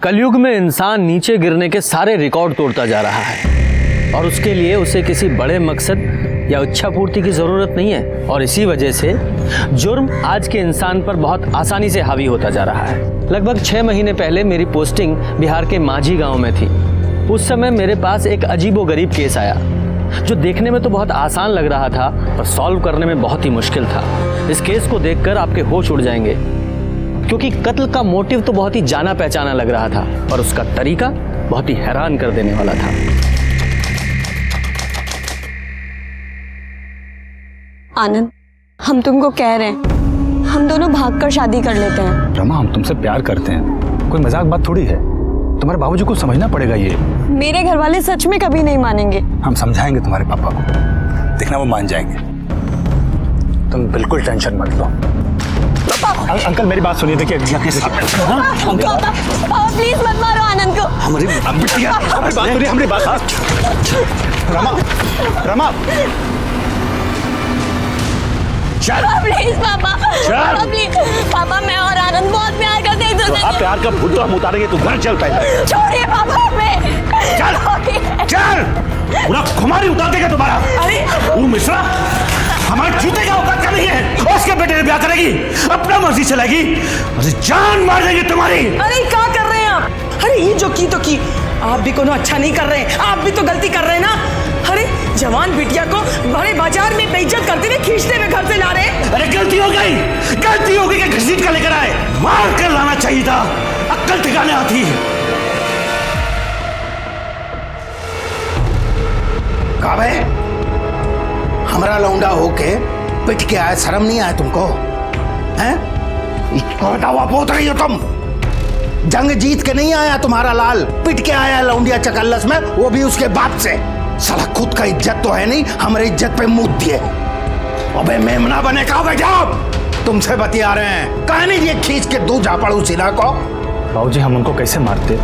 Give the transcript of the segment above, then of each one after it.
कलयुग में इंसान नीचे गिरने के सारे रिकॉर्ड तोड़ता जा रहा है और उसके लिए उसे किसी बड़े मकसद या इच्छा पूर्ति की ज़रूरत नहीं है। और इसी वजह से जुर्म आज के इंसान पर बहुत आसानी से हावी होता जा रहा है। लगभग 6 महीने पहले मेरी पोस्टिंग बिहार के माझी गांव में थी। उस समय मेरे पास एक अजीबोगरीब केस आया जो देखने में तो बहुत आसान लग रहा था पर सॉल्व करने में बहुत ही मुश्किल था। इस केस को देखकर आपके होश उड़ जाएंगे क्योंकि कत्ल का मोटिव तो बहुत ही जाना पहचाना लग रहा था और उसका तरीका बहुत ही हैरान कर देने वाला था। आनंद, हम तुमको कह रहे हैं, हम दोनों भागकर शादी कर लेते हैं। रमा, हम तुमसे प्यार करते हैं, कोई मजाक बात थोड़ी है। तुम्हारे बाबूजी को समझना पड़ेगा ये। मेरे घर वाले सच में कभी नहीं मानेंगे। हम समझाएंगे तुम्हारे पापा को, देखना वो मान जाएंगे। तुम बिल्कुल टेंशन मत लो। अंकल मेरी बात सुनिए, देखिए प्लीज मत मारो आनंद को। हमारी बात सुनिए, हमारी बात। रमा प्लीज पापा, प्लीज पापा, मैं और आनंद बहुत प्यार करते हैं। तो आप प्यार का भूत तो हम उतारेंगे, तू घर चल पहले। छोड़िए पापा हमें। चल पूरा खुमारी उतार देगा तुम्हारा। अरे वो मिश्रा हमारे जूते का औकात नहीं है, उसके बेटे ने ब्याह करेगी, अपना मर्जी चलेगी, अरे जान मार देंगे तुम्हारी। अरे क्या कर रहे हैं आप? अरे ये जो की तो की, आप भी कोनो अच्छा नहीं कर रहे हैं, आप भी तो गलती कर रहे हैं ना। अरे जवान बिटिया को बड़े बाजार में बेइज्जत करते हुए खींचते हुए घर से ला रहे हैं। अरे गलती हो गई कि घसीट कर लेकर आए, मार कर लाना चाहिए था, अक्ल ठिकाने आती है। काबे हमारा लौंडा होके पिट के आए, शर्म नहीं आए तुमको? हैं? बताओ बोल रही हो तुम? जंग जीत के नहीं आया तुम्हारा लाल, पिट के आया लौंडिया चकल्लस में, वो भी उसके बाप से। साला खुद का इज्जत तो है नहीं, हमारी इज्जत पे मुंह दिए। अबे मेमना बने का बेटा, तुमसे बतिया रहे हैं, कहा नहीं ये खींच के दो झापड़ू सिला को। बाबूजी हम उनको कैसे मारते?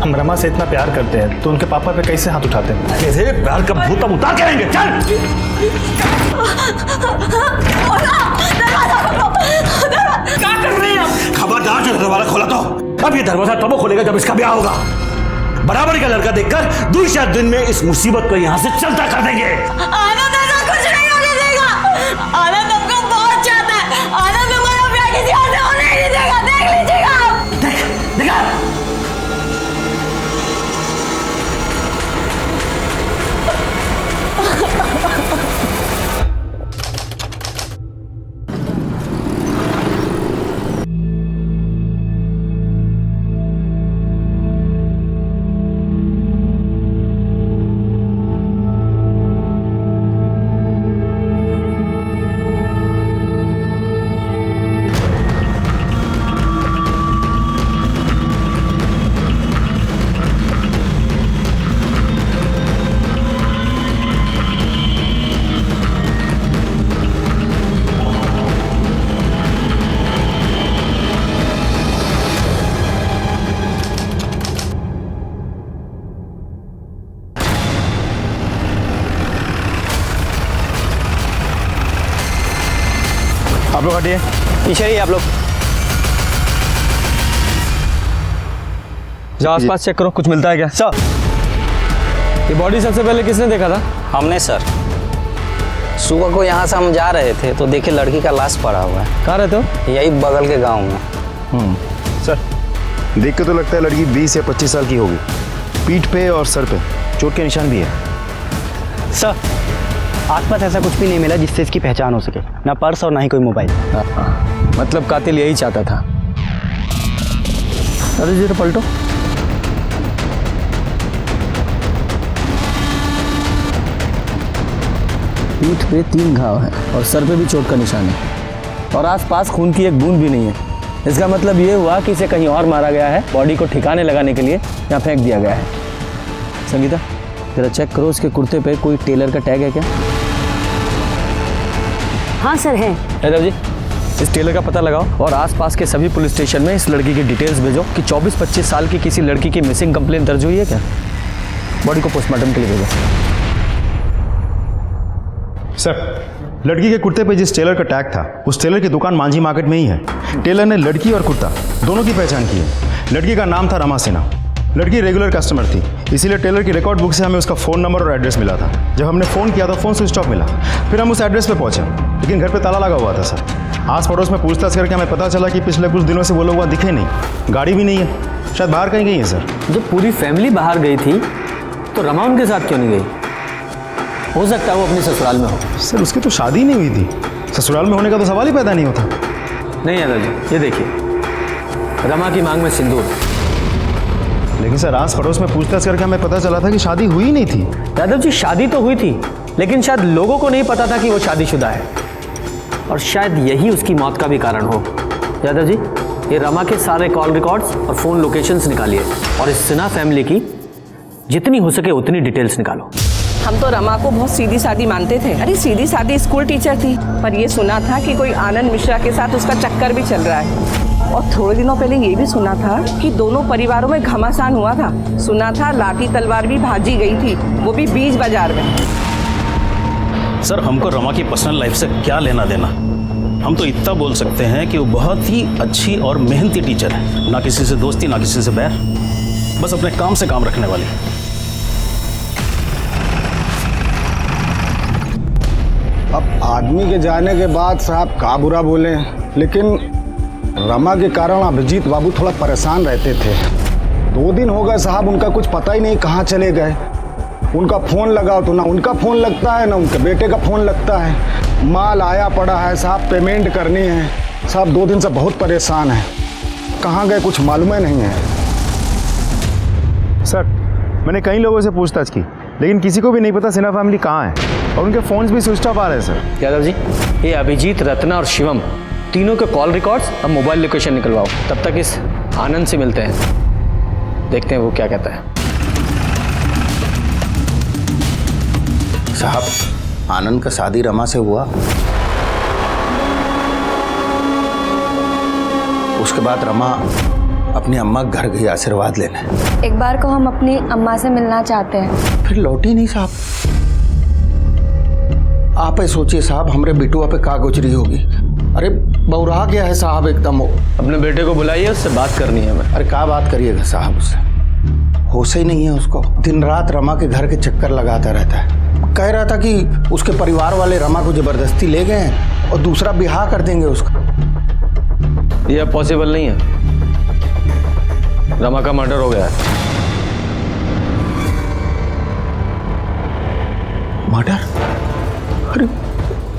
हम रमा से इतना प्यार करते हैं तो उनके पापा पे कैसे हाथ उठाते हैं? कैसे प्यार का भूत हम उतार के आएंगे। चल क्या कर रहे हैं आप? खबरदार जो दरवाजा खोला तो अब ये दरवाजा तब खोलेगा जब इसका ब्याह होगा। बराबरी का लड़का देखकर 2-4 दिन में इस मुसीबत को यहाँ से चलता कर देंगे। आनंद ऐसा कुछ नहीं होने देगा। आनंद हमको बहुत चाहता है। आनंद हमारा ब्याह किसी और से होने नहीं देगा, देख लीजिएगा आप। देखा आप लोग हटिए, पीछे ही आप लोग जाओ, आसपास चेक करो, कुछ मिलता है क्या? सर ये बॉडी सबसे पहले किसने देखा था? हमने सर। सुबह को यहाँ से हम जा रहे थे तो देखे लड़की का लाश पड़ा हुआ है। कहाँ रहते हो? यही बगल के गांव में। सर देख के तो लगता है लड़की 20 या 25 साल की होगी। पीठ पे और सर पे चोट के निशान भी है। सर आसपास ऐसा कुछ भी नहीं मिला जिससे इसकी पहचान हो सके, ना पर्स और ना ही कोई मोबाइल। मतलब कातिल यही चाहता था। अरे जरा पलटो। पीठ पे 3 घाव है और सर पे भी चोट का निशान है और आसपास खून की एक बूंद भी नहीं है। इसका मतलब ये हुआ कि इसे कहीं और मारा गया है, बॉडी को ठिकाने लगाने के लिए यहाँ फेंक दिया गया है। संगीता जरा चेक करो, उसके कुर्ते पे कोई टेलर का टैग है क्या? हाँ सर है। यादव जी इस टेलर का पता लगाओ और आसपास के सभी पुलिस स्टेशन में इस लड़की की डिटेल्स भेजो कि 24-25 साल की किसी लड़की की मिसिंग कंप्लेंट दर्ज हुई है क्या। बॉडी को पोस्टमार्टम के लिए भेजो। सर लड़की के कुर्ते पे जिस टेलर का टैग था उस टेलर की दुकान मांझी मार्केट में ही है। टेलर ने लड़की और कुर्ता दोनों की पहचान की है, लड़की का नाम था रमा सिन्हा। लड़की रेगुलर कस्टमर थी, इसीलिए टेलर की रिकॉर्ड बुक से हमें उसका फ़ोन नंबर और एड्रेस मिला था। जब हमने फ़ोन किया तो फ़ोन स्विच ऑफ मिला। फिर हम उस एड्रेस पे पहुंचे, लेकिन घर पे ताला लगा हुआ था सर। आस पड़ोस में पूछताछ करके हमें पता चला कि पिछले कुछ दिनों से वो लोग वहाँ दिखे नहीं, गाड़ी भी नहीं है, शायद बाहर कहीं गई है सर। जब पूरी फैमिली बाहर गई थी तो रमा उनके साथ क्यों नहीं गई? हो सकता है वो अपने ससुराल में हो। सर उसकी तो शादी नहीं हुई थी, ससुराल में होने का तो सवाल ही पैदा नहीं होता। नहीं यादव जी, ये देखिए, रमा की मांग में सिंदूर। लेकिन सर आस पड़ोस में पूछताछ करके हमें पता चला था कि शादी हुई नहीं थी। यादव जी, शादी तो हुई थी, लेकिन शायद लोगों को नहीं पता था कि वो शादीशुदा है, और शायद यही उसकी मौत का भी कारण हो। यादव जी, ये रमा के सारे कॉल रिकॉर्ड्स और फ़ोन लोकेशंस निकालिए, और इस सिन्हा फैमिली की जितनी हो सके उतनी डिटेल्स निकालो। हम तो रमा को बहुत सीधी सादी मानते थे। अरे सीधी सादी स्कूल टीचर थी, पर ये सुना था कि कोई आनंद मिश्रा के साथ उसका चक्कर भी चल रहा है। और थोड़े दिनों पहले ये भी सुना था कि दोनों परिवारों में घमासान हुआ था। सुना था लाठी तलवार भी भाजी गई थी, वो भी बीच बाजार में। सर हमको रमा की पर्सनल लाइफ से क्या लेना देना। हम तो इतना बोल सकते हैं कि वो बहुत ही अच्छी और मेहनती टीचर है, ना किसी से दोस्ती ना किसी से बैर, बस अपने काम से काम रखने वाली। अब आदमी के जाने के बाद साहब का बुरा बोले, लेकिन रमा के कारण अभिजीत बाबू थोड़ा परेशान रहते थे। 2 दिन हो गए साहब, उनका कुछ पता ही नहीं कहाँ चले गए। उनका फ़ोन लगाओ तो ना उनका फ़ोन लगता है ना उनके बेटे का फ़ोन लगता है। माल आया पड़ा है साहब, पेमेंट करनी है साहब। 2 दिन से बहुत परेशान है, कहाँ गए कुछ मालूम ही नहीं है। सर मैंने कई लोगों से पूछताछ की, लेकिन किसी को भी नहीं पता सिन्हा फैमिली कहाँ है, और उनके फ़ोन्स भी स्विच ऑफ आ रहे हैं सर। यादव जी, ये अभिजीत, रत्ना और शिवम तीनों के कॉल रिकॉर्ड्स और मोबाइल लोकेशन निकलवाओ। तब तक इस आनंद से मिलते हैं, देखते हैं वो क्या कहता है। साहब आनंद का शादी रमा से हुआ, उसके बाद रमा अपनी अम्मा के घर गई आशीर्वाद लेने। एक बार को हम अपनी अम्मा से मिलना चाहते हैं। फिर लौटी नहीं साहब। आप ही सोचिए साहब, हमरे बिटुआ पे का गुजरी होगी। अरे बौरा गया है साहब एकदम। अपने बेटे को बुलाइए, उससे बात करनी है हमें। अरे क्या बात करिएगा साहब, उससे होश ही नहीं है उसको। दिन रात रमा के घर के चक्कर लगाता रहता है। कह रहा था कि उसके परिवार वाले रमा को जबरदस्ती ले गए हैं और दूसरा ब्याह कर देंगे उसका। यह पॉसिबल नहीं है, रमा का मर्डर हो गया है। मर्डर? अरे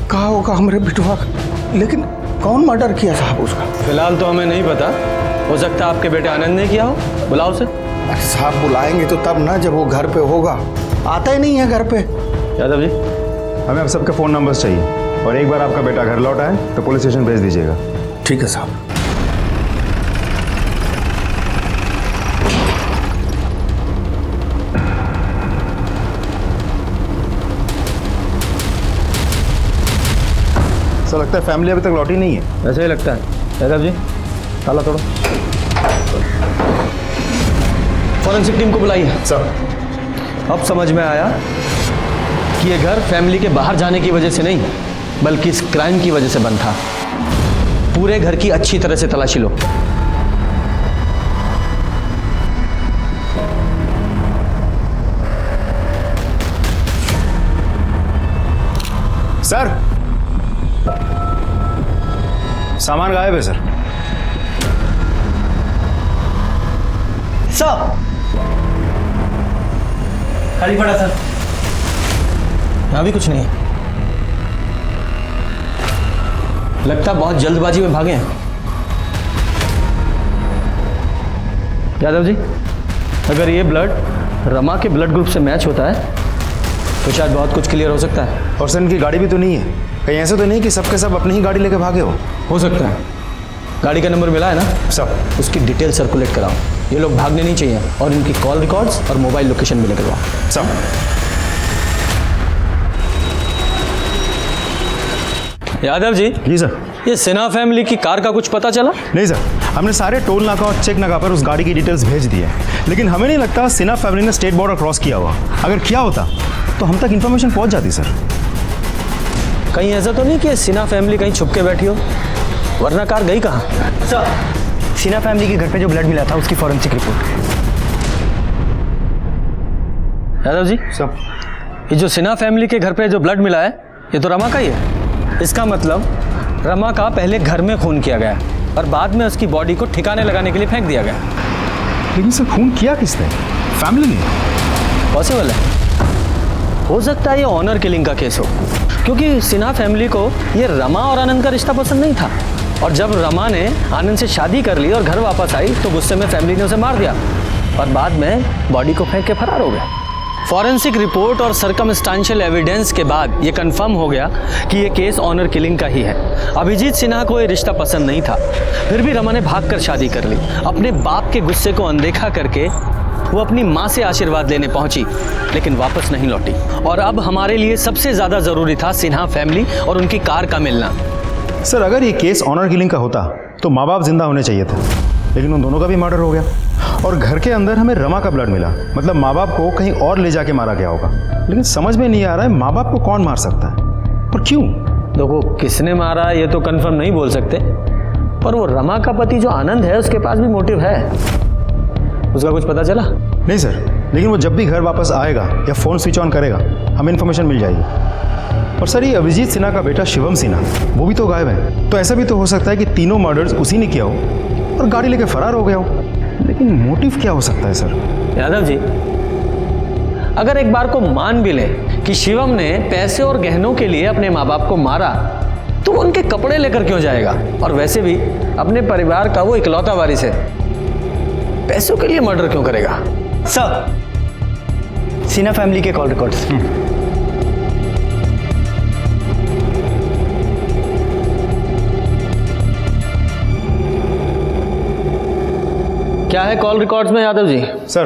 कहा होगा हमारे बिटवा का, लेकिन कौन मर्डर किया साहब उसका? फिलहाल तो हमें नहीं पता, हो सकता है आपके बेटे आनंद ने किया हो। बुलाओ उसे। अरे साहब बुलाएंगे तो तब ना जब वो घर पे होगा, आता ही नहीं है घर पे। यादव जी, हमें अब सबके फ़ोन नंबर्स चाहिए, और एक बार आपका बेटा घर लौट आए तो पुलिस स्टेशन भेज दीजिएगा। ठीक है साहब। सर लगता है फैमिली अभी तक लौटी नहीं है। ऐसा ही लगता है। यादव जी, ताला तोड़ो। फॉरेंसिक टीम को बुलाइए। सर अब समझ में आया कि ये घर फैमिली के बाहर जाने की वजह से नहीं, बल्कि इस क्राइम की वजह से बंद था। पूरे घर की अच्छी तरह से तलाशी लो। सर सामान गायब है सर। सर खाली पड़ा सर, यहाँ भी कुछ नहीं है। लगता है बहुत जल्दबाजी में भागे हैं। यादव जी, अगर ये ब्लड रमा के ब्लड ग्रुप से मैच होता है तो शायद बहुत कुछ क्लियर हो सकता है। और सर इनकी गाड़ी भी तो नहीं है, कहीं ऐसा तो नहीं कि सबके सब अपनी ही गाड़ी लेके भागे हो सकता है। गाड़ी का नंबर मिला है ना सब, उसकी डिटेल सर्कुलेट कराओ। ये लोग भागने नहीं चाहिए, और इनकी कॉल रिकॉर्ड्स और मोबाइल लोकेशन भी निकलवाओ। सब। यादव जी। जी सर। ये सिन्हा फैमिली की कार का कुछ पता चला? नहीं सर, हमने सारे टोल नाका और चेक नाका पर उस गाड़ी की डिटेल्स भेज दी है, लेकिन हमें नहीं लगता सिन्हा फैमिली ने स्टेट बॉर्डर क्रॉस किया हुआ। अगर किया होता तो हम तक इन्फॉर्मेशन पहुंच जाती सर। कहीं ऐसा तो नहीं कि सिन्हा फैमिली कहीं छुप के बैठी हो, वरना कार गई कहाँ? सिन्हा फैमिली के घर पे जो ब्लड मिला था उसकी फॉरेंसिक रिपोर्ट। यादव जी सब ये जो सिन्हा फैमिली के घर पे जो ब्लड मिला है ये तो रमा का ही है। इसका मतलब रमा का पहले घर में खून किया गया और बाद में उसकी बॉडी को ठिकाने लगाने के लिए फेंक दिया गया। लेकिन सर खून किया किसने? फैमिली ने। पॉसिबल है, हो सकता है ये ऑनर किलिंग का केस हो, क्योंकि सिन्हा फैमिली को ये रमा और आनंद का रिश्ता पसंद नहीं था और जब रमा ने आनंद से शादी कर ली और घर वापस आई तो गुस्से में फैमिली ने उसे मार दिया और बाद में बॉडी को फेंक के फरार हो गया। फॉरेंसिक रिपोर्ट और सर्कमस्टांशियल एविडेंस के बाद ये कंफर्म हो गया कि ये केस ऑनर किलिंग का ही है। अभिजीत सिन्हा को ये रिश्ता पसंद नहीं था, फिर भी रमा ने भागकर शादी कर ली। अपने बाप के गुस्से को अनदेखा करके वो अपनी माँ से आशीर्वाद लेने पहुंची लेकिन वापस नहीं लौटी। और अब हमारे लिए सबसे ज़्यादा ज़रूरी था सिन्हा फैमिली और उनकी कार का मिलना। सर अगर ये केस ऑनर किलिंग का होता तो माँ बाप जिंदा होने चाहिए थे, लेकिन उन दोनों का भी मर्डर हो गया और घर के अंदर हमें रमा का ब्लड मिला, मतलब माँ बाप को कहीं और ले जाके मारा गया होगा। लेकिन समझ में नहीं आ रहा है माँ बाप को कौन मार सकता है और क्यों? देखो किसने मारा ये तो कंफर्म नहीं बोल सकते, पर वो रमा का पति जो आनंद है उसके पास भी मोटिव है। उसका कुछ पता चला? नहीं सर, लेकिन वो जब भी घर वापस आएगा या फ़ोन स्विच ऑन करेगा हमें इन्फॉर्मेशन मिल जाएगी। और सर ये अभिजीत सिन्हा का बेटा शिवम सिन्हा वो भी तो गायब है, तो ऐसा भी तो हो सकता है कि तीनों मर्डर्स उसी ने किया हो और गाड़ी लेके फरार हो गया हो। लेकिन मोटिव क्या हो सकता है सर? यादव जी अगर एक बार को मान भी ले कि शिवम ने पैसे और गहनों के लिए अपने माँ बाप को मारा तो वो उनके कपड़े लेकर क्यों जाएगा? और वैसे भी अपने परिवार का वो इकलौता वारिस है, पैसों के लिए मर्डर क्यों करेगा? सर सिन्हा फैमिली के कॉल रिकॉर्ड्स। क्या है कॉल रिकॉर्ड्स में Yadav ji? Sir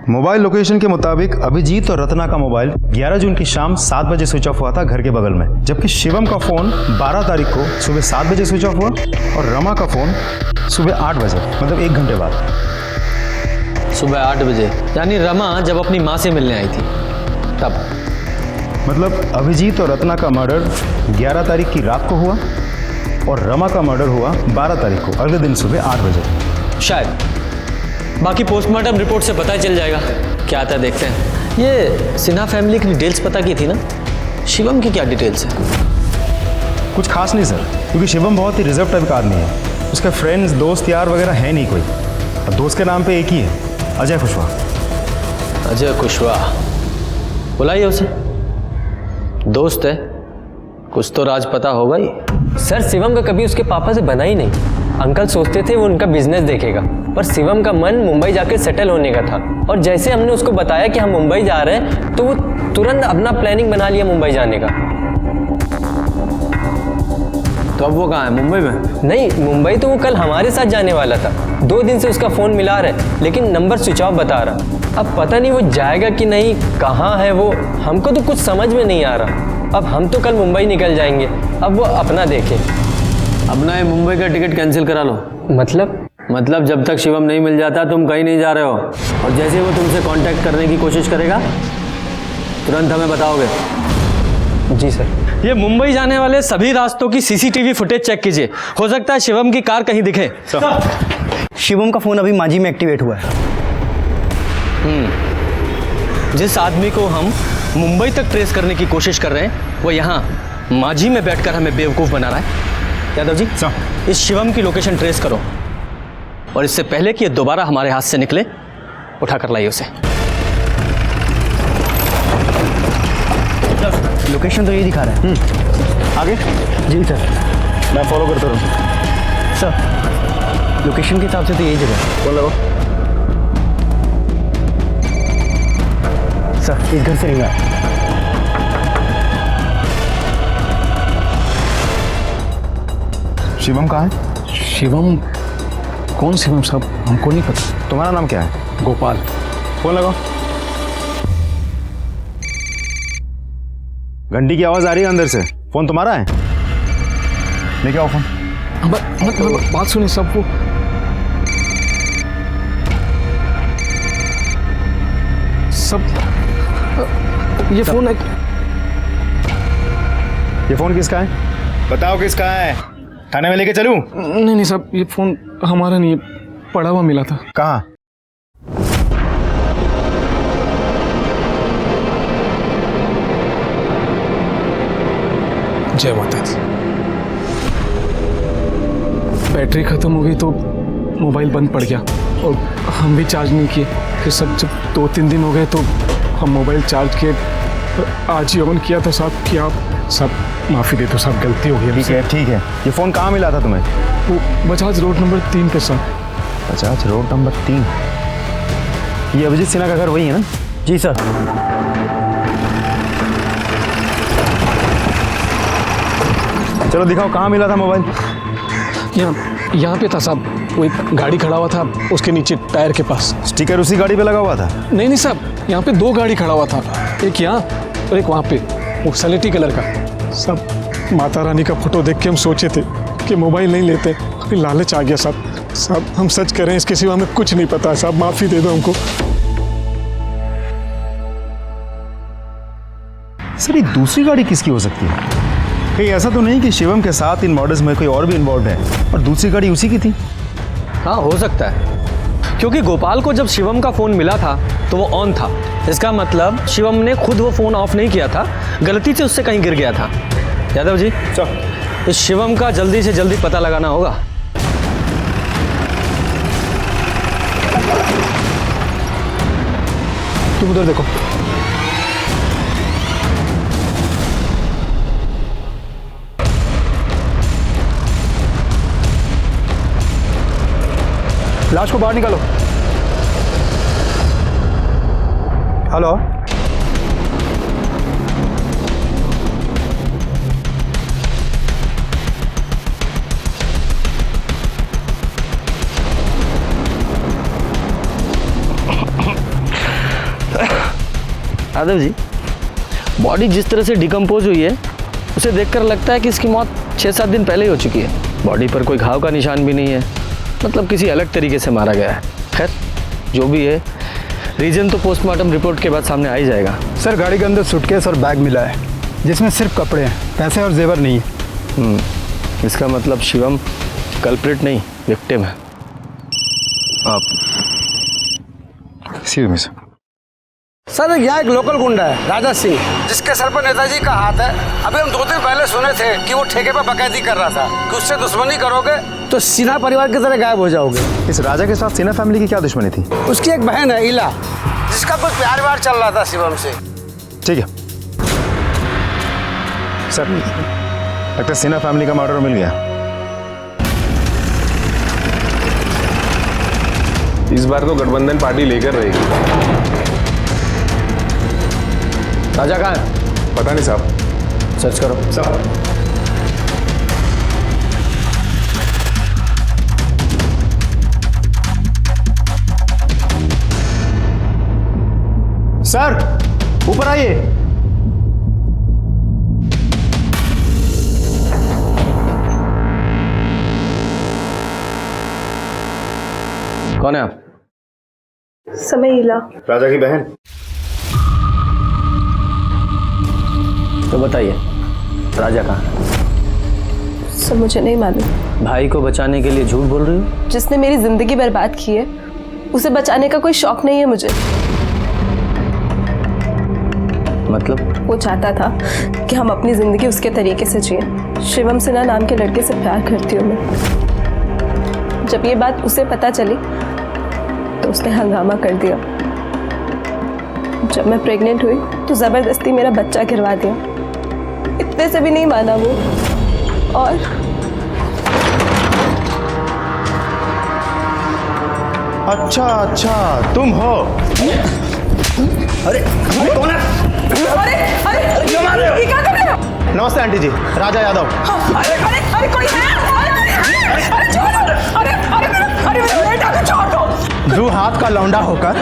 mobile location के मुताबिक अभिजीत और रत्ना का मोबाइल 11 जून की शाम 7 बजे स्विच ऑफ हुआ था घर के बगल में, जबकि शिवम का फ़ोन 12 तारीख को सुबह 7 बजे स्विच ऑफ हुआ और रमा का फ़ोन सुबह 8 बजे, मतलब 1 घंटे बाद। सुबह 8 बजे यानी रमा जब अपनी माँ से मिलने आई थी तब। मतलब अभिजीत और रत्ना का मर्डर 11 तारीख की रात को हुआ और रमा का मर्डर हुआ 12 तारीख को अगले दिन सुबह 8 बजे शायद। बाकी पोस्टमार्टम रिपोर्ट से पता चल जाएगा क्या आता है, देखते हैं। ये सिन्हा फैमिली की डिटेल्स पता की थी ना, शिवम की क्या डिटेल्स है? कुछ खास नहीं सर, क्योंकि शिवम बहुत ही रिजर्व टाइप का आदमी है। उसके फ्रेंड्स दोस्त यार वगैरह है नहीं कोई, और दोस्त के नाम पे एक ही है, अजय कुशवाहा। अजय कुशवाहा, बुलाइए उसे। दोस्त है, कुछ तो राज पता होगा ही। सर शिवम का कभी उसके पापा से बना ही नहीं। अंकल सोचते थे वो उनका बिजनेस देखेगा, पर शिवम का मन मुंबई जाकर सेटल होने का था। और जैसे हमने उसको बताया कि हम मुंबई जा रहे हैं तो वो तुरंत अपना प्लानिंग बना लिया मुंबई जाने का। तो अब वो कहाँ है? मुंबई में? नहीं, मुंबई तो वो कल हमारे साथ जाने वाला था। 2 दिन से उसका फ़ोन मिला रहा है लेकिन नंबर स्विच ऑफ बता रहा। अब पता नहीं वो जाएगा कि नहीं, कहाँ है वो, हमको तो कुछ समझ में नहीं आ रहा। अब हम तो कल मुंबई निकल जाएंगे, अब वो अपना देखे। अपना ये मुंबई का टिकट कैंसिल करा लो। मतलब जब तक शिवम नहीं मिल जाता तुम कहीं नहीं जा रहे हो, और जैसे वो तुमसे कांटेक्ट करने की कोशिश करेगा तुरंत हमें बताओगे। जी सर। ये मुंबई जाने वाले सभी रास्तों की सीसीटीवी फुटेज चेक कीजिए, हो सकता है शिवम की कार कहीं दिखे। शिवम का फ़ोन अभी मांझी में एक्टिवेट हुआ है। जिस आदमी को हम मुंबई तक ट्रेस करने की कोशिश कर रहे हैं वो यहाँ मांझी में बैठकर हमें बेवकूफ़ बना रहा है। यादव जी इस शिवम की लोकेशन ट्रेस करो और इससे पहले कि ये दोबारा हमारे हाथ से निकले उठा कर लाइए उसे। लोकेशन तो यही दिखा रहा है। आगे? जी सर, मैं फॉलो करता रहूँ। सर लोकेशन के हिसाब से तो यही जगह है। कौन लगाओ? सर इस घर से निकला। शिवम कहाँ है? शिवम? कौन शिवम साहब? हमको नहीं पता। तुम्हारा नाम क्या है? गोपाल। फोन लगाओ। घंटी की आवाज आ रही है अंदर से, फोन तुम्हारा है? लेके आओ फोन। बात सुनिए सबको। सब ये फोन है। ये फोन किसका है? बताओ किसका है? थाने में लेके चलूं? नहीं नहीं साहब, ये फोन हमारा नहीं है, पड़ा हुआ मिला था। कहाँ? जय माता दी। बैटरी खत्म हो गई तो मोबाइल बंद पड़ गया और हम भी चार्ज नहीं किए। फिर सब जब 2-3 दिन हो गए तो हम मोबाइल चार्ज किए। आज ही ऑन किया था साहब कि आप सब माफ़ी दे दो साहब, गलती हो गई। ठीक है। ये फ़ोन कहाँ मिला था तुम्हें? वो बजाज रोड नंबर 3 पे साहब। Bajaj road number 3? ये अभिजीत सिन्हा का घर वही है ना? जी सर। चलो दिखाओ कहाँ मिला था मोबाइल। यहाँ पे था साहब, वो एक गाड़ी खड़ा हुआ था उसके नीचे टायर के पास। स्टिकर उसी गाड़ी पे लगा हुआ था? नहीं साहब, यहाँ पे 2 गाड़ी खड़ा हुआ था, एक यहाँ और एक वहाँ पे, वो सलेटी कलर का। सब माता रानी का फोटो देख के हम सोचे थे कि मोबाइल नहीं लेते, फिर लालच आ गया साहब। हम सच करें इसके सिवा हमें कुछ नहीं पता साहब, माफ़ी दे दो हमको। सर ये दूसरी गाड़ी किसकी हो सकती है? कहीं ऐसा तो नहीं कि शिवम के साथ इन मर्डर्स में कोई और भी इन्वॉल्व है और दूसरी गाड़ी उसी की थी? हाँ हो सकता है, क्योंकि गोपाल को जब शिवम का फ़ोन मिला था तो वो ऑन था। इसका मतलब शिवम ने खुद वो फ़ोन ऑफ नहीं किया था, गलती से उससे कहीं गिर गया था। यादव जी सर, इस शिवम का जल्दी से जल्दी पता लगाना होगा। तुम उधर देखो। लाश को बाहर निकालो। हेलो, यादव जी, बॉडी जिस तरह से डिकम्पोज हुई है उसे देखकर लगता है कि इसकी मौत 6-7 दिन पहले ही हो चुकी है। बॉडी पर कोई घाव का निशान भी नहीं है, मतलब किसी अलग तरीके से मारा गया है। खैर जो भी है, रीजन तो पोस्टमार्टम रिपोर्ट के बाद सामने आ ही जाएगा। सर गाड़ी के अंदर सूटकेस और बैग मिला है जिसमें सिर्फ कपड़े हैं, पैसे और जेवर नहीं है। इसका मतलब शिवम कल्प्रिट नहीं, विक्टिम है। आप सी में सर यहाँ एक लोकल गुंडा है राजा सिंह, जिसके सर पर नेताजी का हाथ है। अभी हम 2 दिन पहले सुने थे कि वो ठेके पर बकैती कर रहा था कि उससे दुश्मनी करोगे तो सिन्हा परिवार की तरह गायब हो जाओगे। इस राजा के साथ सिन्हा फैमिली की क्या दुश्मनी थी? उसकी एक बहन है इला, जिसका कुछ प्यार व्यार चल रहा था शिवम से। ठीक है सर, लगता है सिन्हा फैमिली का मर्डर मिल गया। इस बार तो गठबंधन पार्टी लेकर रहेगी। राजा कहाँ है? पता नहीं साहब। सर्च करो साहब। सर ऊपर आइए। कौन है आप? समय इला। राजा की बहन। तो बताइए राजा कहाँ है? सब मुझे नहीं मालूम। भाई को बचाने के लिए झूठ बोल रही हो? जिसने मेरी जिंदगी बर्बाद की है उसे बचाने का कोई शौक नहीं है मुझे। मतलब? वो चाहता था कि हम अपनी जिंदगी उसके तरीके से जिए। शिवम सिन्हा नाम के लड़के से प्यार करती हूँ मैं। जब ये बात उसे पता चली तो उसने हंगामा कर दिया। जब मैं प्रेग्नेंट हुई तो जबरदस्ती मेरा बच्चा गिरवा दिया। इतने से भी नहीं माना वो। और अच्छा तुम हो? अरे कौन है? अरे क्यों मार रहे हो? ये क्या कर रहे हो? नमस्ते आंटी जी, राजा यादव। अरे कोई है? अरे छोड़ो! अरे मेरे बेटा को छोड़ दो। ध्रुव हाथ का लौंडा होकर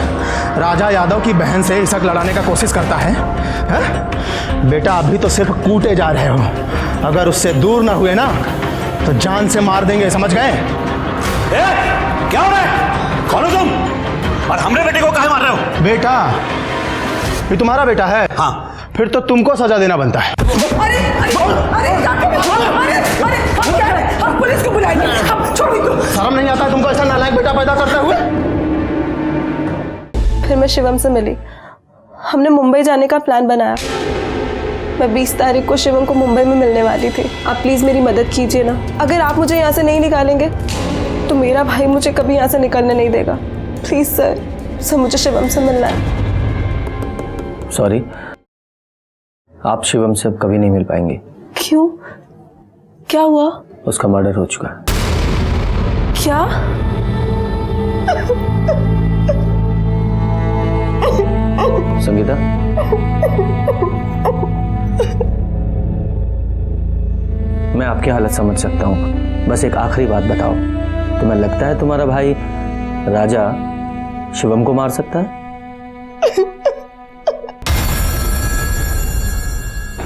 राजा यादव की बहन से इसक लड़ाने का कोशिश करता है, हैं? बेटा अभी तो सिर्फ कूटे जा रहे हो, अगर उससे दूर ना हुए ना तो जान से मार देंगे, समझ गए? क्या हो रहा है? कौन हो तुम और हमरे बेटे को काहे मार रहे हो? बेटा ये तुम्हारा बेटा है? हाँ। फिर तो तुमको सजा देना बनता है। पुलिस को बुलाएंगे। अब छोड़ो इनको। शर्म नहीं आता है तुमको ऐसा नालायक बेटा पैदा करते हुए? फिर मैं शिवम से मिली। हमने मुंबई जाने का प्लान बनाया। मैं 20 तारीख को शिवम को मुंबई में मिलने वाली थी। आप प्लीज़ मेरी मदद कीजिए ना। अगर आप मुझे यहाँ से नहीं निकालेंगे तो मेरा भाई मुझे कभी यहाँ से निकलने नहीं देगा। प्लीज़ सर मुझे शिवम से मिलना है। सॉरी, आप शिवम से अब कभी नहीं मिल पाएंगे। क्यों? क्या हुआ? उसका मर्डर हो चुका है। क्या? संगीता, मैं आपकी हालत समझ सकता हूँ। बस एक आखिरी बात बताओ, तुम्हें लगता है तुम्हारा भाई राजा शिवम को मार सकता है?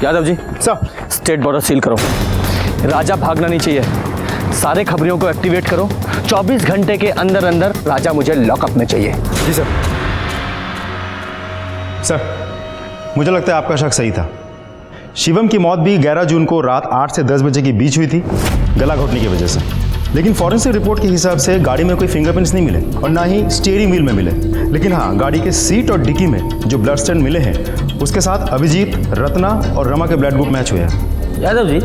Yadav ji, sir state border seal करो। राजा भागना नहीं चाहिए। सारे खबरियों को एक्टिवेट करो। 24 घंटे के अंदर अंदर राजा मुझे लॉकअप में चाहिए। जी सर। सर, मुझे लगता है आपका शक सही था। शिवम की मौत भी 11 जून को रात 8 से 10 बजे के बीच हुई थी, गला घोटने की वजह से। लेकिन फॉरेंसिक रिपोर्ट के हिसाब से गाड़ी में कोई फिंगरप्रिंट्स नहीं मिले और ना ही स्टीयरिंग व्हील में मिले। लेकिन हाँ, गाड़ी के सीट और डिक्की में जो ब्लड स्टेन मिले हैं उसके साथ अभिजीत, रत्ना और रमा के ब्लड ग्रुप मैच हुए हैं। यादव जी,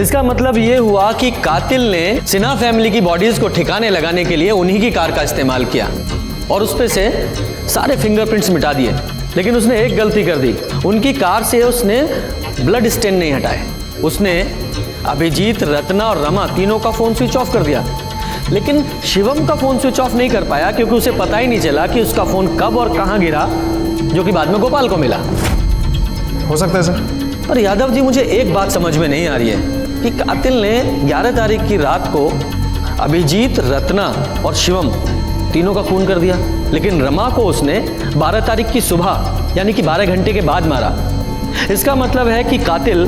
इसका मतलब ये हुआ कि कातिल ने सिन्हा फैमिली की बॉडीज को ठिकाने लगाने के लिए उन्हीं की कार का इस्तेमाल किया और उस पे से सारे फिंगरप्रिंट्स मिटा दिए। लेकिन उसने एक गलती कर दी, उनकी कार से उसने ब्लड स्टेन नहीं हटाए। उसने अभिजीत, रत्ना और रमा तीनों का फोन स्विच ऑफ कर दिया। लेकिन शिवम का फोन स्विच ऑफ नहीं कर पाया क्योंकि उसे पता ही नहीं चला कि उसका फोन कब और कहां गिरा, जो कि बाद में गोपाल को मिला। हो सकता है सर। पर यादव जी, मुझे एक बात समझ में नहीं आ रही है कि कातिल ने 11 तारीख की रात को अभिजीत, रत्ना और शिवम तीनों का खून कर दिया, लेकिन रमा को उसने 12 तारीख की सुबह यानी कि 12 घंटे के बाद मारा। इसका मतलब है कि कातिल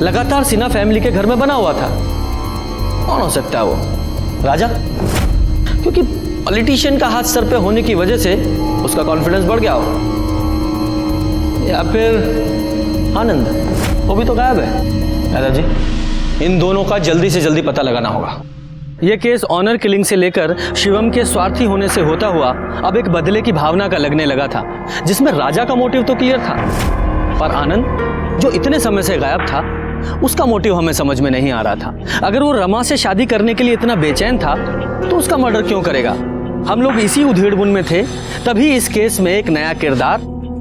लगातार सिन्हा फैमिली के घर में बना हुआ था। कौन हो सकता है वो? राजा? क्योंकि पॉलिटिशियन का हाथ सर पे होने की वजह से उसका कॉन्फिडेंस बढ़ गया हो, या फिर आनंद, वो भी तो गायब है। यादव जी, इन दोनों का जल्दी से जल्दी पता लगाना होगा। यह केस ऑनर किलिंग से लेकर शिवम के स्वार्थी होने से होता हुआ अब एक बदले की भावना का लगने लगा था, जिसमें राजा का मोटिव तो क्लियर था, पर आनंद जो इतने समय से गायब था उसका मोटिव हमें समझ में नहीं आ रहा था। अगर वो रमा से शादी करने के लिए इतना बेचैन था तो उसका मर्डर क्यों करेगा? हम लोग इसी उधेड़-बुन में थे, तभी इस केस में एक नया किरदार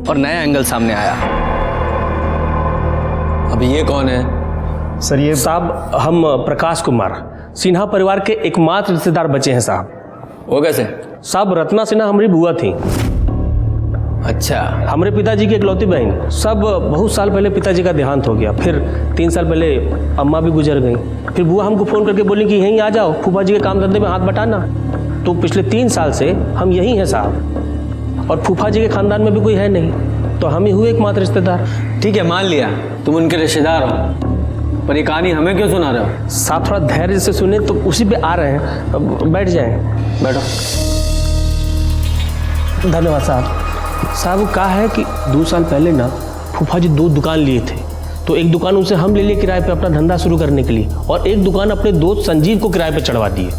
और नया एंगल सामने आया। अब ये कौन है? सर, ये साहब हम प्रकाश कुमार, सिन्हा परिवार के एकमात्र रिश्तेदार बचे हैं साहब। वो कैसे? साहब, रत्ना सिन्हा हमारी बुआ थी। अच्छा। हमारे पिताजी की इकलौती बहन। सब बहुत साल पहले पिताजी का देहांत हो गया, फिर 3 साल पहले अम्मा भी गुजर गई। फिर बुआ हमको फ़ोन करके बोली कि यहीं आ जाओ, फूफा जी के काम धंधे में हाथ बटाना। तो पिछले 3 साल से हम यहीं हैं साहब, और फूफा जी के खानदान में भी कोई है नहीं, तो हम ही हुए एकमात्र रिश्तेदार। ठीक है, मान लिया तुम उनके रिश्तेदार हो, पर ये कहानी हमें क्यों सुना रहे हो? साहब, थोड़ा धैर्य से सुने, तो उसी पे आ रहे हैं। अब बैठ जाएं। बैठो। धन्यवाद साहब। साहब, कहा है कि 2 साल पहले ना फूफा जी 2 दुकान लिए थे, तो एक दुकान उनसे हम ले लिए किराए पे अपना धंधा शुरू करने के लिए, और एक दुकान अपने दोस्त संजीव को किराए पे चढ़वा दिए।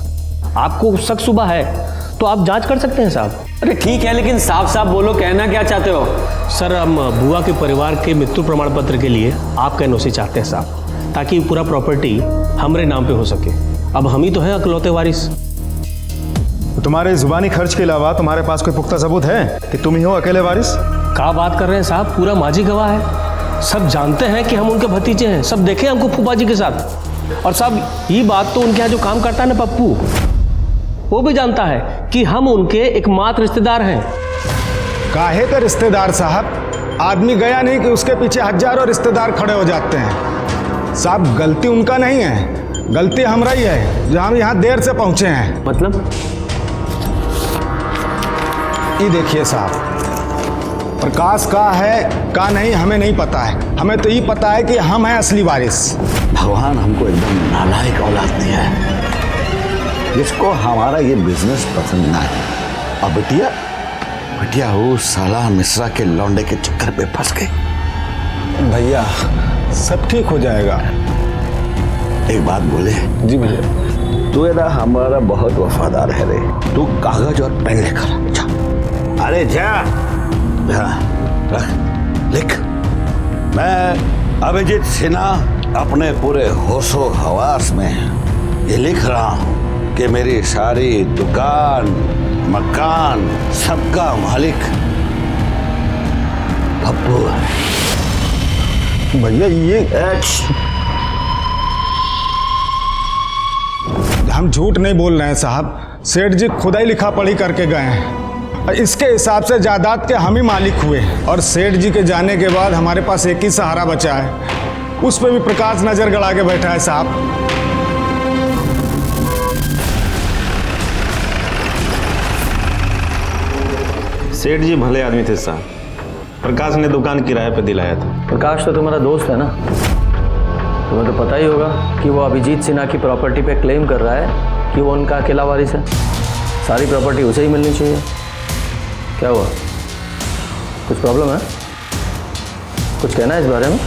आपको शक सुबह है तो आप जांच कर सकते हैं साहब। अरे ठीक है, लेकिन साफ साफ बोलो, कहना क्या चाहते हो? सर, हम बुआ के परिवार के मृत्यु प्रमाण पत्र के लिए आपका एनओसी चाहते हैं साहब, ताकि पूरा प्रॉपर्टी हमारे नाम पे हो सके। अब हम ही तो हैं अकलौते वारिस। तुम्हारे जुबानी खर्च के अलावा तुम्हारे पास कोई पुख्ता सबूत है कि तुम ही हो अकेले वारिस? क्या बात कर रहे हैं साहब, पूरा माजी गवाह है। सब जानते हैं कि हम उनके भतीजे हैं, सब देखे हमको फूफा जी के साथ। और साहब, ये बात तो उनके यहाँ जो काम करता है ना पप्पू, वो भी जानता है कि हम उनके एकमात्र रिश्तेदार हैं। काहे का रिश्तेदार साहब? आदमी गया नहीं कि उसके पीछे हजारों रिश्तेदार खड़े हो जाते हैं। साहब, गलती उनका नहीं है, गलती हमारा ही है जो हम यहाँ देर से पहुँचे हैं। मतलब? ये देखिए साहब, प्रकाश का है का नहीं हमें नहीं पता है, हमें तो ये पता है कि हम हैं असली वारिस। भगवान हमको एकदम नालायक औलाद दिया है जिसको हमारा ये बिजनेस पसंद ना है। और बिटिया वो साला मिश्रा के लौंडे के चक्कर पे फंस गई। भैया, सब ठीक हो जाएगा। एक बात बोले। जी भैया। तू है ना हमारा बहुत वफादार है रे। तू कागज और पेन लेकर जा। अरे जा रख, लिख। मैं अभिजीत सिन्हा अपने पूरे होशो हवास में ये लिख रहा हूं कि मेरी सारी दुकान मकान सबका मालिक पप्पू है। भैया ये हम झूठ नहीं बोल रहे हैं साहब, सेठ जी खुद ही लिखा पढ़ी करके गए हैं। इसके हिसाब से जायदाद के हम ही मालिक हुए और सेठ जी के जाने के बाद हमारे पास एक ही सहारा बचा है, उस पर भी प्रकाश नजर गड़ा के बैठा है साहब। सेठ जी भले आदमी थे साहब, प्रकाश ने दुकान किराए पे दिलाया था। प्रकाश तो तुम्हारा दोस्त है ना, तुम्हें तो पता ही होगा कि वो अभिजीत सिन्हा की प्रॉपर्टी पे क्लेम कर रहा है कि वो उनका अकेला वारिस है। सारी प्रॉपर्टी उसे ही मिलनी चाहिए। क्या हुआ, कुछ प्रॉब्लम है? कुछ कहना है इस बारे में?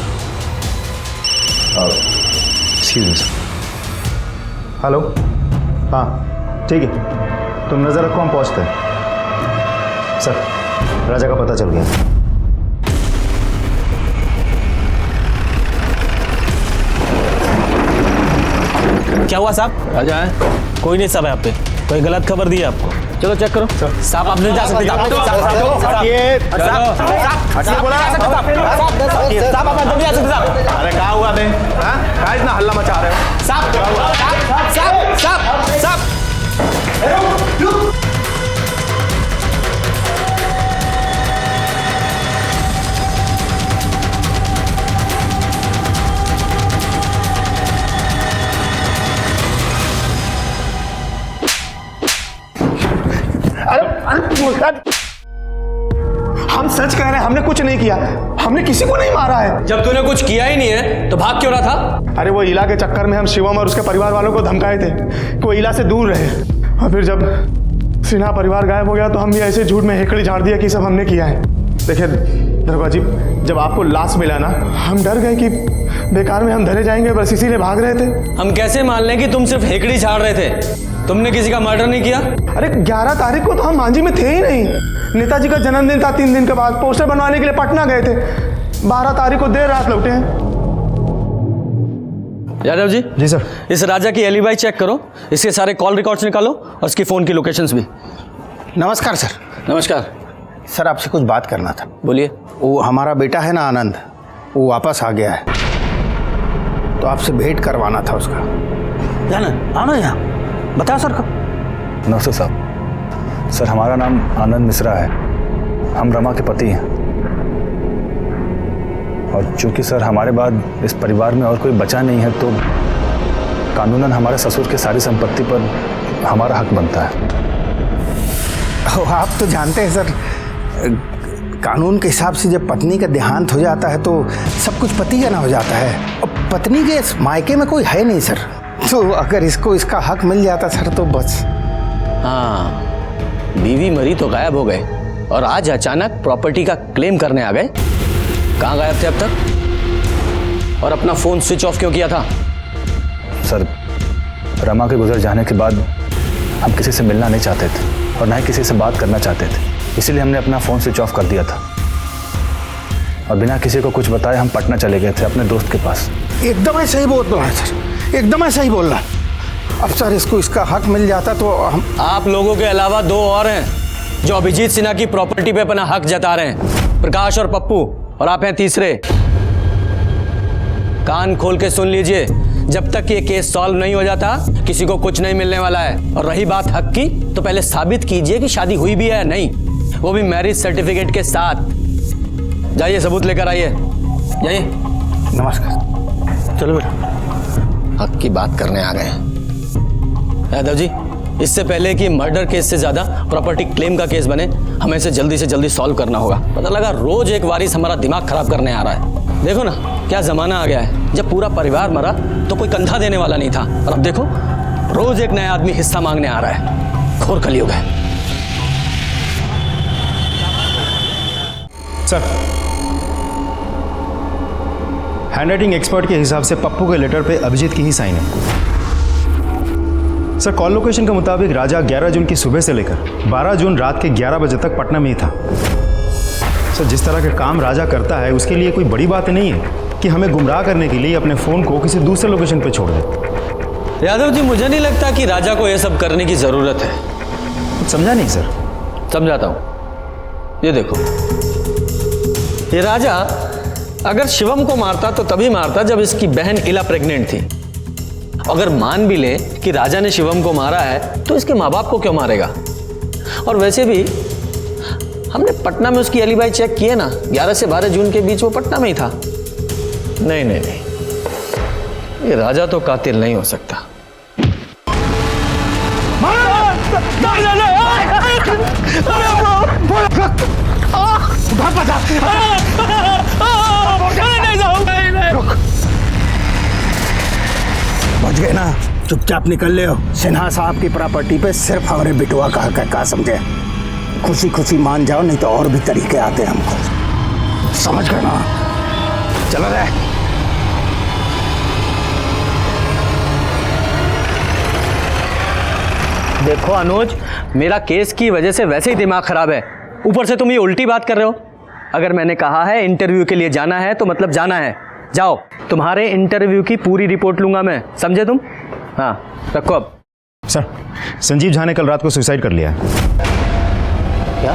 हेलो, हाँ ठीक है, तुम नज़र रखो, हम पहुँचते हैं। सर, राजा का पता चल गया। क्या हुआ साहब? राजा है? कोई नहीं साहब, यहाँ पे कोई गलत खबर दी है आपको। चलो चेक करो। साहब आप नहीं जा सकते। अरे कहाँ हुआ थे? कहाँ इतना हल्ला मचा रहे हो? हम सच कह रहे हैं, हमने कुछ नहीं किया, हमने किसी को नहीं मारा है। जब तूने कुछ किया ही नहीं है तो भाग क्यों रहा था? अरे वो इला के चक्कर में हम शिवम और उसके परिवार वालों को धमकाए थे कि वो इला से दूर रहे, और फिर जब सिन्हा परिवार गायब हो गया तो हम भी ऐसे झूठ में हेकड़ी झाड़ दिया कि सब हमने किया है। देखिए दरोगा जी, जब आपको लाश मिला ना, हम डर गए कि बेकार में हम धरे जाएंगे, बस इसीलिए भाग रहे थे। हम कैसे मान लें कि तुम सिर्फ हेकड़ी झाड़ रहे थे? तुमने किसी का मर्डर नहीं किया? अरे 11 तारीख को तो हम मांझी में थे ही नहीं। नेताजी का जन्मदिन था, 3 दिन के बाद पोस्टर बनवाने के लिए पटना गए थे। 12 तारीख को देर रात लौटे हैं। यादव जी। जी सर। इस राजा की एलिबाई चेक करो, इसके सारे कॉल रिकॉर्ड्स निकालो और उसकी फ़ोन की लोकेशंस भी। नमस्कार सर। नमस्कार सर, आपसे कुछ बात करना था। बोलिए। वो हमारा बेटा है ना आनंद, वो वापस आ गया है, तो आपसे भेंट करवाना था उसका। जाना आना यहाँ बताओ सर कब। नमस्ते साहब। सर हमारा नाम आनंद मिश्रा है, हम रमा के पति हैं, और चूंकि सर हमारे बाद इस परिवार में और कोई बचा नहीं है तो कानूनन हमारे ससुर की सारी संपत्ति पर हमारा हक बनता है। आप तो जानते हैं सर, कानून के हिसाब से जब पत्नी का देहांत हो जाता है तो सब कुछ पति का ना हो जाता है, और पत्नी के मायके में कोई है नहीं सर, तो अगर इसको इसका हक मिल जाता सर तो बस। हाँ, बीवी मरी तो गायब हो गए और आज अचानक प्रॉपर्टी का क्लेम करने आ गए। कहाँ गायब थे अब तक? और अपना फोन स्विच ऑफ क्यों किया था? सर रमा के गुजर जाने के बाद हम किसी से मिलना नहीं चाहते थे और ना ही किसी से बात करना चाहते थे, इसीलिए हमने अपना फ़ोन स्विच ऑफ कर दिया था और बिना किसी को कुछ बताए हम पटना चले गए थे अपने दोस्त के पास। एकदम ऐसा ही बोल रहा है सर, एकदम ऐसा ही बोल रहा है। अब सर इसको इसका हक मिल जाता तो हम। आप लोगों के अलावा 2 और हैं जो अभिजीत सिन्हा की प्रॉपर्टी पे अपना हक जता रहे हैं, प्रकाश और पप्पू, और आप हैं तीसरे। कान खोल के सुन लीजिए, जब तक ये केस सॉल्व नहीं हो जाता किसी को कुछ नहीं मिलने वाला है। और रही बात हक की, तो पहले साबित कीजिए कि शादी हुई भी है या नहीं, वो भी मैरिज सर्टिफिकेट के साथ। जाइए सबूत लेकर आइए, जाइए। नमस्कार। चलो बेटा, हक की बात करने आ गए यादव जी। इससे पहले कि मर्डर केस से ज्यादा प्रॉपर्टी क्लेम का केस बने, हमें इसे जल्दी से जल्दी सॉल्व करना होगा। पता लगा रोज एक वारिस हमारा दिमाग खराब करने आ रहा है। देखो ना क्या जमाना आ गया है, जब पूरा परिवार मरा तो कोई कंधा देने वाला नहीं था, और अब देखो रोज एक नया आदमी हिस्सा मांगने आ रहा है। घोर कलयुग है। सर हैंडराइटिंग एक्सपर्ट के हिसाब से पप्पू के लेटर पे अभिजीत की ही साइन है। सर कॉल लोकेशन के मुताबिक राजा 11 जून की सुबह से लेकर 12 जून रात के 11 बजे तक पटना में ही था। सर जिस तरह के काम राजा करता है उसके लिए कोई बड़ी बात नहीं है कि हमें गुमराह करने के लिए अपने फ़ोन को किसी दूसरे लोकेशन पे छोड़ दे। यादव जी, मुझे नहीं लगता कि राजा को यह सब करने की ज़रूरत है। कुछ समझा नहीं सर? समझाता हूँ। ये देखो, ये राजा अगर शिवम को मारता तो तभी मारता जब इसकी बहन इला प्रेग्नेंट थी। अगर मान भी ले कि राजा ने शिवम को मारा है तो इसके माँ बाप को क्यों मारेगा? और वैसे भी हमने पटना में उसकी एलिबाई चेक किए ना, 11 से 12 जून के बीच वो पटना में ही था। नहीं नहीं नहीं, ये राजा तो कातिल नहीं हो सकता। बच गए ना, चुपचाप निकल ले हो। सिन्हा साहब की प्रॉपर्टी पे सिर्फ हमारे बिटुआ का समझे। खुशी खुशी मान जाओ, नहीं तो और भी तरीके आते हैं हमको, समझ गए ना? चलो रे। देखो अनुज, मेरा केस की वजह से वैसे ही दिमाग खराब है, ऊपर से तुम ये उल्टी बात कर रहे हो। अगर मैंने कहा है इंटरव्यू के लिए जाना है तो मतलब जाना है। जाओ, तुम्हारे इंटरव्यू की पूरी रिपोर्ट लूंगा मैं, समझे तुम? हाँ, रखो अब। सर संजीव झा ने कल रात को सुसाइड कर लिया है। क्या?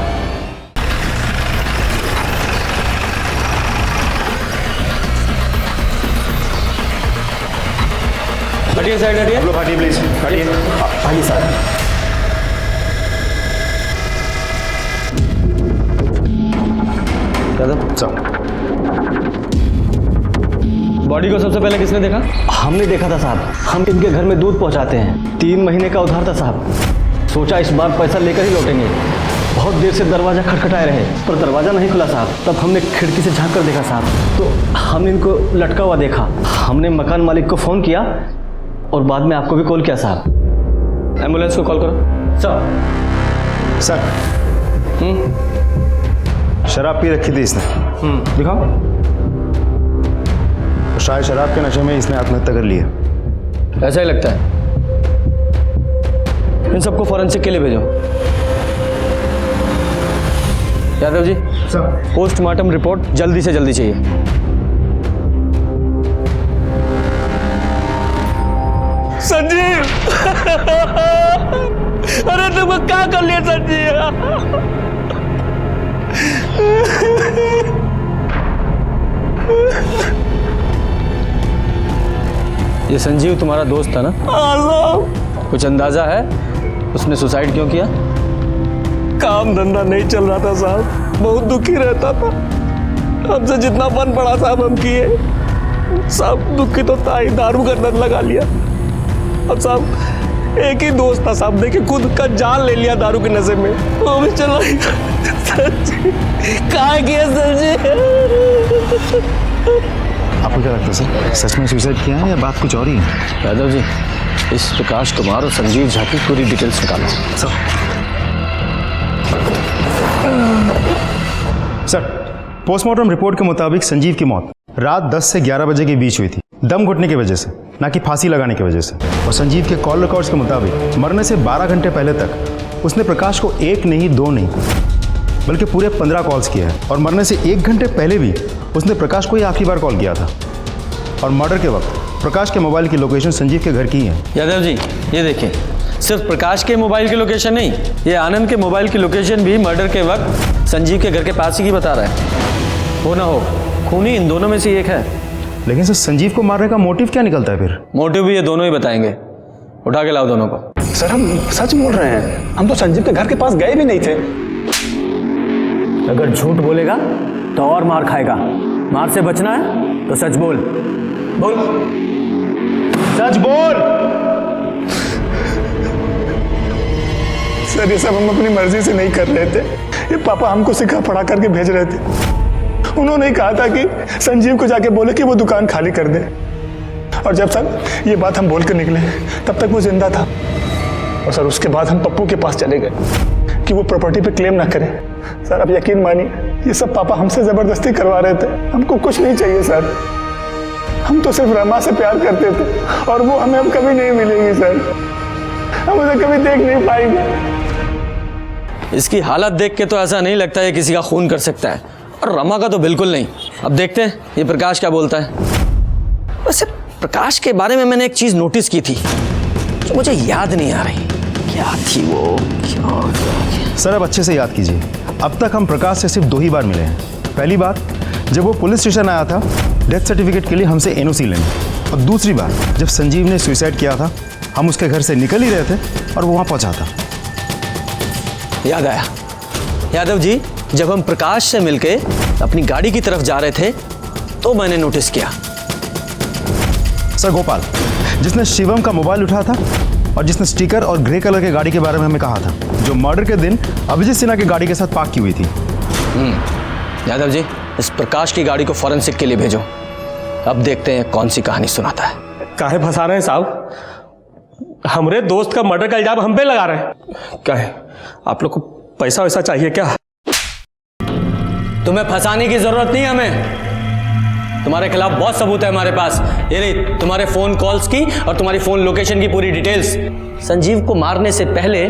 हटिए साइड, हटिए। आप लोग हटिए प्लीज, हटिए। आइए सर। बॉडी को सबसे पहले किसने देखा? हमने देखा था साहब, हम इनके घर में दूध पहुंचाते हैं। 3 महीने का उधार था साहब, सोचा इस बार पैसा लेकर ही लौटेंगे। बहुत देर से दरवाज़ा खटखटाए रहे पर दरवाज़ा नहीं खुला साहब। तब हमने खिड़की से झांक कर देखा साहब, तो हमने इनको लटका हुआ देखा। हमने मकान मालिक को फ़ोन किया और बाद में आपको भी कॉल किया साहब। एम्बुलेंस को कॉल करो। सर शराब पी रखी थी इसने। दिखाओ। तो शायद शराब के नशे में इसने आत्महत्या कर ली है। ऐसा ही लगता है। इन सबको फॉरेंसिक के लिए भेजो। Yadav ji sir, postmortem report जल्दी से जल्दी चाहिए। संजीव अरे तुमको क्या कर लिया संजीव? ये संजीव तुम्हारा दोस्त था ना? कुछ अंदाजा है उसने सुसाइड क्यों किया? काम धंधा नहीं चल रहा था साहब, बहुत दुखी रहता था। हमसे जितना बन पड़ा साहब हम किए। साहब दुखी तो था ही, दारू का लत लगा लिया। अब साहब एक ही दोस्त था साहब, देखिए खुद का जान ले लिया दारू के नशे में। वो भी चला कहाँ किया संजीव? आपको क्या लगता है सर, सच में सुसाइड किया है या बात कुछ और ही है? यादव जी, इस प्रकाश कुमार और संजीव झा की पूरी डिटेल्स निकालो। सर पोस्टमार्टम रिपोर्ट के मुताबिक संजीव की मौत रात 10 से 11 बजे के बीच हुई थी, दम घुटने की वजह से, ना कि फांसी लगाने की वजह से। और संजीव के कॉल रिकॉर्ड्स के मुताबिक मरने से 12 घंटे पहले तक उसने प्रकाश को 1 नहीं 2 नहीं बल्कि पूरे 15 कॉल्स किए हैं। और मरने से 1 घंटे पहले भी उसने प्रकाश को ही आखिरी बार कॉल किया था। और मर्डर के वक्त प्रकाश के मोबाइल की लोकेशन संजीव के घर की है। यादव जी ये देखिए, सिर्फ प्रकाश के मोबाइल की लोकेशन नहीं, ये आनंद के मोबाइल की लोकेशन भी मर्डर के वक्त संजीव के घर के पास ही बता रहा है। हो ना हो, खूनी इन दोनों में से एक है। लेकिन सर संजीव को मारने का मोटिव क्या निकलता है फिर? मोटिव भी ये दोनों ही बताएंगे। उठा के लाओ दोनों को। सर हम सच बोल रहे हैं, हम तो संजीव के घर के पास गए भी नहीं थे। अगर झूठ बोलेगा तो और मार खाएगा। मार से बचना है तो सच बोल। बोल, सच बोल। सर ये सब हम अपनी मर्जी से नहीं कर रहे थे, ये पापा हमको सिखा पढ़ा करके भेज रहे थे। उन्होंने कहा था कि संजीव को जाके बोले कि वो दुकान खाली कर दे। और जब सर ये बात हम बोल कर निकले तब तक वो जिंदा था। और सर उसके बाद हम पप्पू के पास चले गए कि वो प्रॉपर्टी पे क्लेम ना करे। सर आप यकीन मानिए, ये सब पापा हमसे जबरदस्ती करवा रहे थे। हमको कुछ नहीं चाहिए सर। हम तो सिर्फ रमा से प्यार करते थे और वो हमें अब कभी नहीं मिलेगी सर। हम उसे कभी देख नहीं पाएंगे। इसकी हालत देख के तो ऐसा नहीं लगता है किसी का खून कर सकता है, और रमा का तो बिल्कुल नहीं। अब देखते हैं ये प्रकाश क्या बोलता है। वैसे प्रकाश के बारे में मैंने एक चीज नोटिस की थी जो मुझे याद नहीं आ रही, क्या थी वो? क्या? सर अब अच्छे से याद कीजिए। अब तक हम प्रकाश से सिर्फ 2 ही बार मिले हैं। पहली बार जब वो पुलिस स्टेशन आया था डेथ सर्टिफिकेट के लिए हमसे एनओसी लेने, और दूसरी बार जब संजीव ने सुसाइड किया था, हम उसके घर से निकल ही रहे थे और वो वहाँ पहुँचा था। याद आया यादव जी, जब हम प्रकाश से मिलके अपनी गाड़ी की तरफ जा रहे थे तो मैंने नोटिस किया। सर गोपाल, जिसने शिवम का मोबाइल उठाया था और जिसने स्टिकर और ग्रे कलर की गाड़ी के बारे में हमें कहा था, जो मर्डर के दिन अभिजीत सिन्हा की गाड़ी के साथ पार्क की हुई थी। यादव जी, इस प्रकाश की गाड़ी को फॉरेंसिक के लिए भेजो। अब देखते हैं कौन सी कहानी सुनाता है। काहे फंसा रहे हैं साहब? हमरे दोस्त का मर्डर का इल्जाम हम पे लगा रहे हैं। काहे आप लोग को पैसा वैसा चाहिए क्या? तुम्हें फंसाने की जरूरत नहीं हमें। तुम्हारे खिलाफ बहुत सबूत है हमारे पास। ये रही तुम्हारे फोन कॉल्स की और तुम्हारी फोन लोकेशन की पूरी डिटेल्स। संजीव को मारने से पहले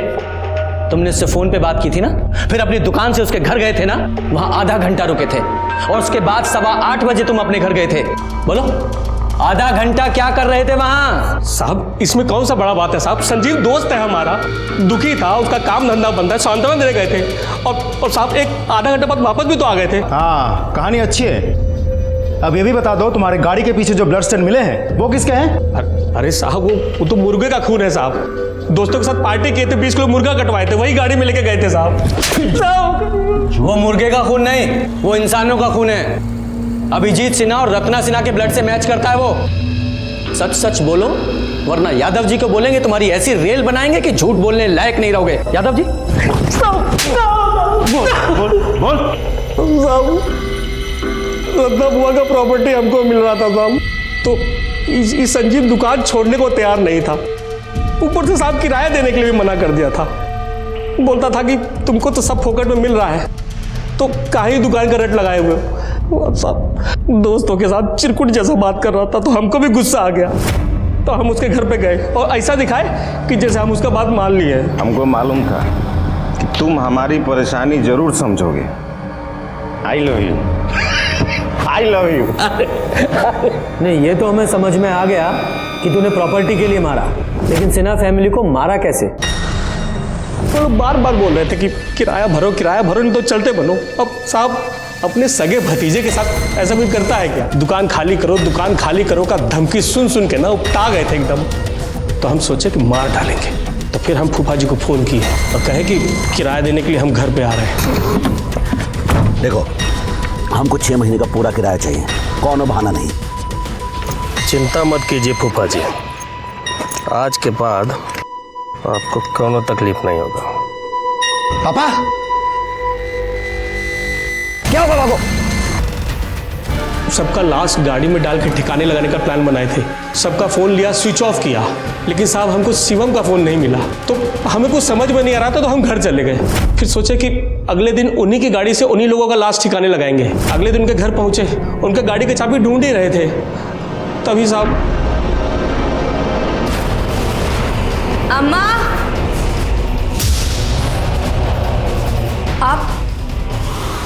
तुमने उससे फोन पे बात की थी ना, फिर अपनी दुकान से उसके घर गए थे ना, वहां आधा घंटा रुके थे, और उसके बाद 8:15 बजे तुम अपने घर गए थे। बोलो, आधा घंटा क्या कर रहे थे वहां? साहब इसमें कौन सा बड़ा बात है साहब? संजीव दोस्त है हमारा, दुखी था, उसका काम धंधा बंद है, सांत्वना देने गए थे, और साहब एक आधा घंटा बाद वापस भी तो आ गए थे। हाँ, कहानी अच्छी है। अब ये भी बता दो, तुम्हारे गाड़ी के पीछे जो ब्लड स्टेन मिले हैं वो किसके हैं? अरे साहब वो तो मुर्गे का खून है साहब। दोस्तों के साथ पार्टी किए थे, 20 किलो मुर्गा कटवाए थे, वही गाड़ी में लेके गए थे साहब। वो मुर्गे का खून नहीं, वो इंसानों का खून है। अभिजीत सिन्हा और रत्ना सिन्हा के ब्लड से मैच करता है वो। सच सच बोलो, वरना यादव जी को बोलेंगे तुम्हारी ऐसी रेल बनाएंगे कि झूठ बोलने लायक नहीं रहोगे। यादव जी बोल। रत्ना बुआ का प्रॉपर्टी हमको मिल रहा था साहब, तो इस संजीव दुकान छोड़ने को तैयार नहीं था। ऊपर से साहब किराया देने के लिए भी मना कर दिया था। बोलता था कि तुमको तो सब फोकट में मिल रहा है, तो काहे दुकान का रेट लगाए हुए हो। साहब दोस्तों के साथ चिरकुट जैसा बात कर रहा था, तो हमको भी गुस्सा आ गया, तो हम उसके घर पे गए और ऐसा दिखाए कि जैसे हम उसका बात मान लिए। हमको मालूम था कि तुम हमारी परेशानी जरूर समझोगे। I love you, I love you. नहीं, ये तो हमें समझ में आ गया कि तूने प्रॉपर्टी के लिए मारा, लेकिन सिन्हा फैमिली को मारा कैसे? तो लोग बार बार बोल रहे थे कि किराया भरो, नहीं तो चलते बनो। अब साहब अपने सगे भतीजे के साथ ऐसा कोई करता है क्या? दुकान खाली करो का धमकी सुन सुन के ना उपटा गए थे एकदम। तो हम सोचे कि मार डालेंगे, तो फिर हम फूफा जी को फोन किए और कहे कि किराया देने के लिए हम घर पे आ रहे हैं। देखो, हमको 6 महीने का पूरा किराया चाहिए, कौन बहाना नहीं। चिंता मत कीजिए फूफा जी, आज के बाद आपको कोनो तकलीफ नहीं होगा। पापा क्या होगा बाबू? सबका लाश गाड़ी में डाल के ठिकाने लगाने का प्लान बनाए थे। सबका फोन लिया, स्विच ऑफ किया, लेकिन साहब हमको शिवम का फोन नहीं मिला। तो हमें कुछ समझ में नहीं आ रहा था, तो हम घर चले गए। फिर सोचे कि अगले दिन उन्हीं की गाड़ी से उन्हीं लोगों का लाश ठिकाने लगाएंगे। अगले दिन उनके घर पहुंचे, उनके गाड़ी की चाबी ढूंढ ही रहे थे, तभी साहब। अम्मा,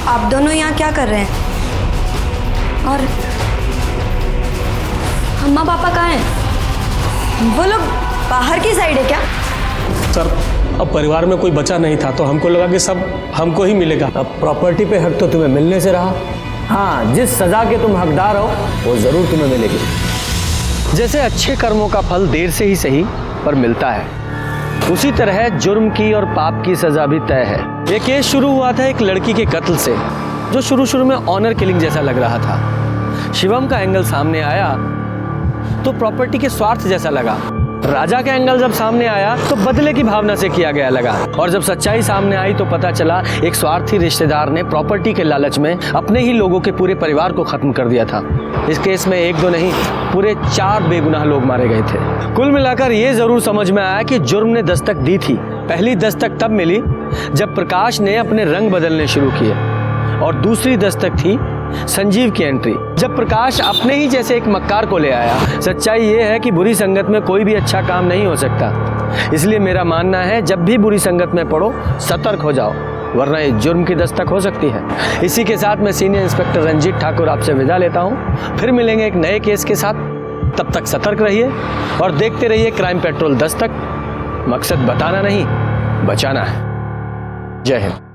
आप दोनों यहाँ क्या कर रहे हैं? और अम्मा पापा कहाँ हैं? वो लोग बाहर की साइड है क्या? सर अब परिवार में कोई बचा नहीं था, तो हमको लगा कि सब हमको ही मिलेगा। अब प्रॉपर्टी पे हक तो तुम्हें मिलने से रहा। हाँ, जिस सजा के तुम हकदार हो वो जरूर तुम्हें मिलेगी। जैसे अच्छे कर्मों का फल देर से ही सही पर मिलता है, उसी तरह जुर्म की और पाप की सजा भी तय है। ये केस शुरू हुआ था एक लड़की के कत्ल से, जो शुरू में ऑनर किलिंग जैसा लग रहा था। शिवम का एंगल सामने आया तो प्रॉपर्टी के स्वार्थ जैसा लगा। राजा का एंगल जब सामने आया तो बदले की भावना से किया गया लगा। और जब सच्चाई सामने आई तो पता चला एक स्वार्थी रिश्तेदार ने प्रॉपर्टी के लालच में अपने ही लोगों के पूरे परिवार को खत्म कर दिया था। इस केस में 1-2 नहीं, पूरे 4 बेगुनाह लोग मारे गए थे। कुल मिलाकर ये जरूर समझ में आया कि जुर्म ने दस्तक दी थी। पहली दस्तक तब मिली जब प्रकाश ने अपने रंग बदलने शुरू किए, और दूसरी दस्तक थी संजीव की एंट्री। जब प्रकाश अपने ही जैसे एक मक्कार को ले आया। सच्चाई ये है कि बुरी संगत में कोई भी अच्छा काम नहीं हो सकता। इसलिए मेरा मानना है जब भी बुरी संगत में पड़ो सतर्क हो जाओ, वरना इस जुर्म की दस्तक हो सकती है। इसी के साथ मैं सीनियर इंस्पेक्टर रंजीत ठाकुर आपसे विदा लेता हूँ। फिर मिलेंगे एक नए केस के साथ। तब तक सतर्क रहिए और देखते रहिए क्राइम पेट्रोल दस्तक। मकसद बताना नहीं, बचाना है। जय हिंद।